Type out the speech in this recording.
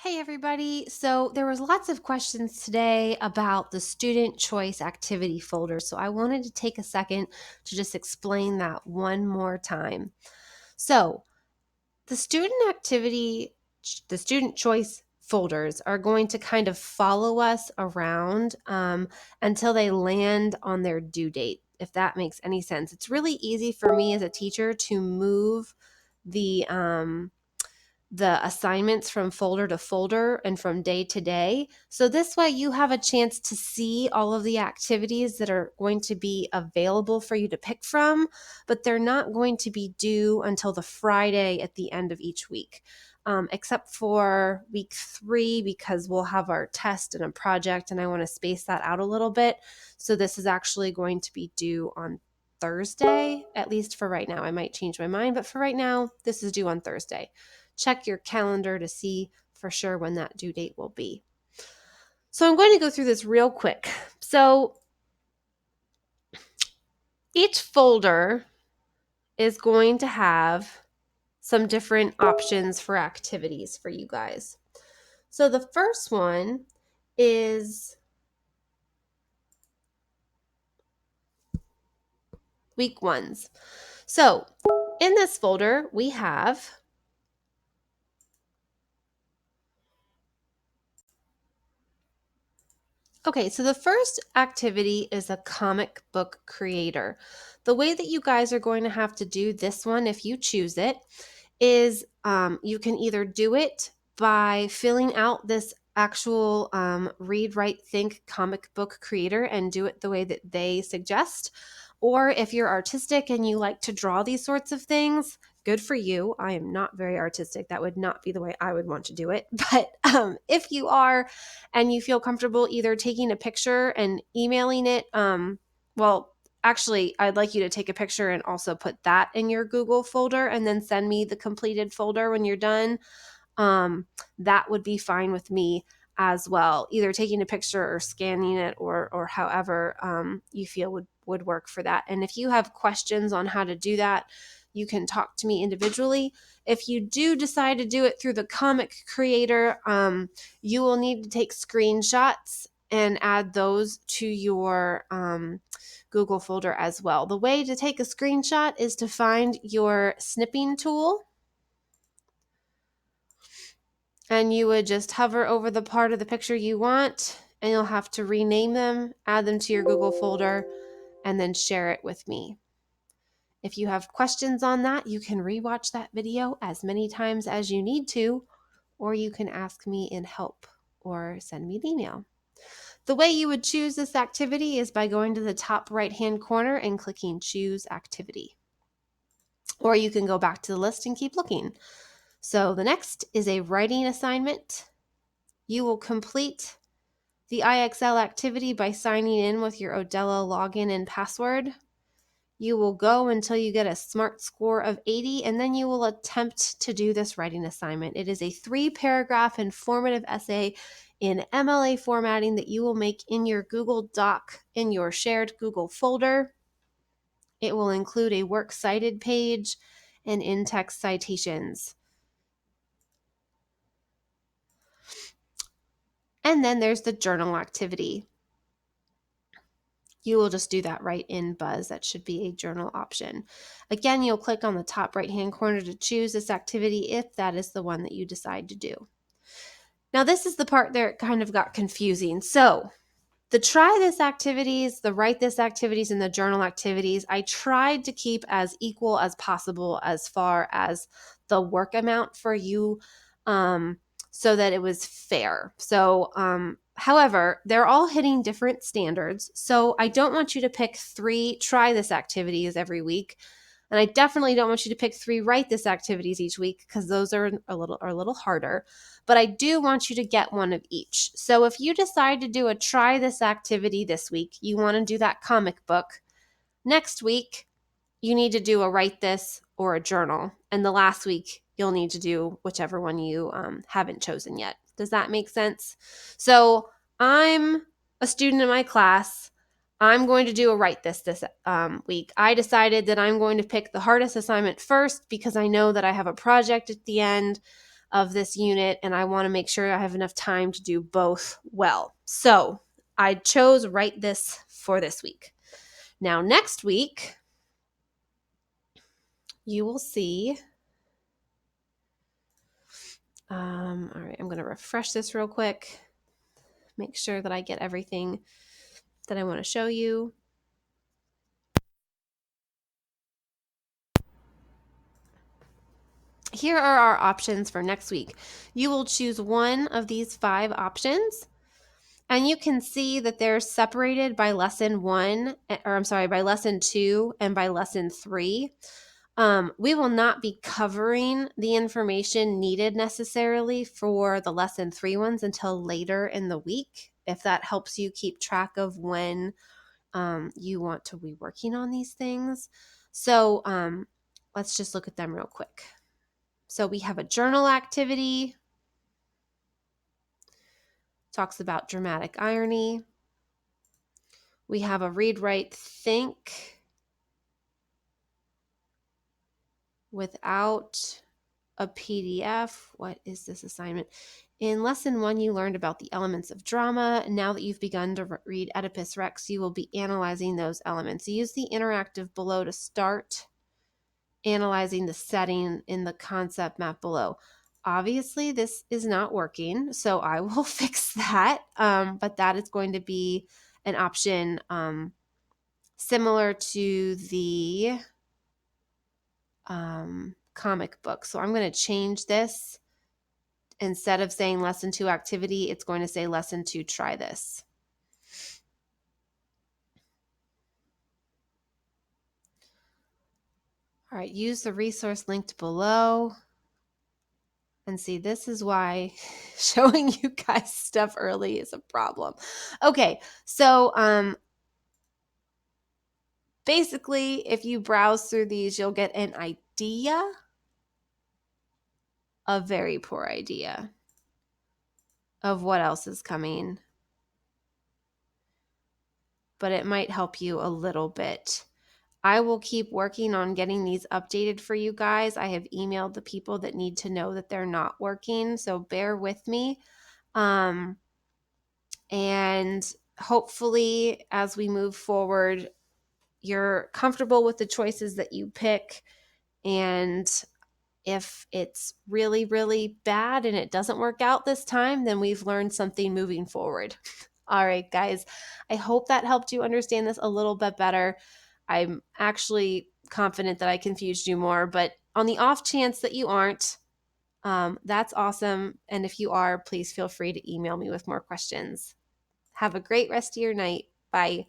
Hey everybody. So there was lots of questions today about the student choice activity folder. So I wanted to take a second to just explain that one more time. So the student choice folders are going to kind of follow us around until they land on their due date, if that makes any sense. It's really easy for me as a teacher to move the assignments from folder to folder and from day to day. So this way you have a chance to see all of the activities that are going to be available for you to pick from, but they're not going to be due until the Friday at the end of each week. Except for week 3, because we'll have our test and a project, and I want to space that out a little bit. So this is actually going to be due on Thursday, at least for right now. I might change my mind, but for right now, this is due on Thursday. Check your calendar to see for sure when that due date will be. So I'm going to go through this real quick. So each folder is going to have some different options for activities for you guys. So the first one is week 1s. So in this folder, we have Okay, so the first activity is a comic book creator. The way that you guys are going to have to do this one, if you choose it, is you can either do it by filling out this actual read, write, think comic book creator and do it the way that they suggest. Or if you're artistic and you like to draw these sorts of things, good for you. I am not very artistic. That would not be the way I would want to do it. But if you are and you feel comfortable either taking a picture and emailing it, actually, I'd like you to take a picture and also put that in your Google folder and then send me the completed folder when you're done. That would be fine with me as well. Either taking a picture or scanning it or however you feel would work for that. And if you have questions on how to do that, you can talk to me individually. If you do decide to do it through the comic creator, you will need to take screenshots and add those to your Google folder as well. The way to take a screenshot is to find your snipping tool, and you would just hover over the part of the picture you want, and you'll have to rename them, add them to your Google folder, and then share it with me. If you have questions on that, you can rewatch that video as many times as you need to, or you can ask me in help or send me an email. The way you would choose this activity is by going to the top right-hand corner and clicking Choose Activity. Or you can go back to the list and keep looking. So the next is a writing assignment. You will complete the IXL activity by signing in with your Odella login and password. You will go until you get a SMART score of 80, and then you will attempt to do this writing assignment. It is a 3-paragraph informative essay in MLA formatting that you will make in your Google Doc in your shared Google folder. It will include a works cited page and in-text citations. And then there's the journal activity. You will just do that right in Buzz. That should be a journal option. Again, you'll click on the top right-hand corner to choose this activity if that is the one that you decide to do. Now, this is the part that kind of got confusing. So, the try this activities, the write this activities, and the journal activities, I tried to keep as equal as possible as far as the work amount for you, so that it was fair. So, however, they're all hitting different standards. So I don't want you to pick 3 try this activities every week. And I definitely don't want you to pick 3 write this activities each week, because those are a little harder. But I do want you to get one of each. So if you decide to do a try this activity this week, you want to do that comic book. Next week, you need to do a write this or a journal. And the last week, you'll need to do whichever one you haven't chosen yet. Does that make sense? So I'm a student in my class. I'm going to do a write this week. I decided that I'm going to pick the hardest assignment first because I know that I have a project at the end. of this unit, and I want to make sure I have enough time to do both well. So I chose Write This for this week. Now, next week, you will see. All right, I'm going to refresh this real quick. Make sure that I get everything that I want to show you. Here are our options for next week. You will choose one of these 5 options, and you can see that they're separated by lesson 1, or I'm sorry, by lesson 2 and by lesson 3. We will not be covering the information needed necessarily for the lesson 3 ones until later in the week, if that helps you keep track of when you want to be working on these things. So let's just look at them real quick. So we have a journal activity, talks about dramatic irony. We have a read, write, think without a PDF. What is this assignment? In lesson 1, you learned about the elements of drama. Now that you've begun to read Oedipus Rex, you will be analyzing those elements. Use the interactive below to start analyzing the setting in the concept map below. Obviously, this is not working, so I will fix that, but that is going to be an option similar to the comic book. So I'm going to change this. Instead of saying lesson 2 activity, it's going to say lesson 2 try this. All right, use the resource linked below. And see, this is why showing you guys stuff early is a problem. Okay, so basically, if you browse through these, you'll get an idea, a very poor idea of what else is coming. But it might help you a little bit. I will keep working on getting these updated for you guys. I have emailed the people that need to know that they're not working, so bear with me. And hopefully, as we move forward, you're comfortable with the choices that you pick. And if it's really, really bad and it doesn't work out this time, then we've learned something moving forward. All right, guys, I hope that helped you understand this a little bit better. I'm actually confident that I confused you more, but on the off chance that you aren't, that's awesome. And if you are, please feel free to email me with more questions. Have a great rest of your night. Bye.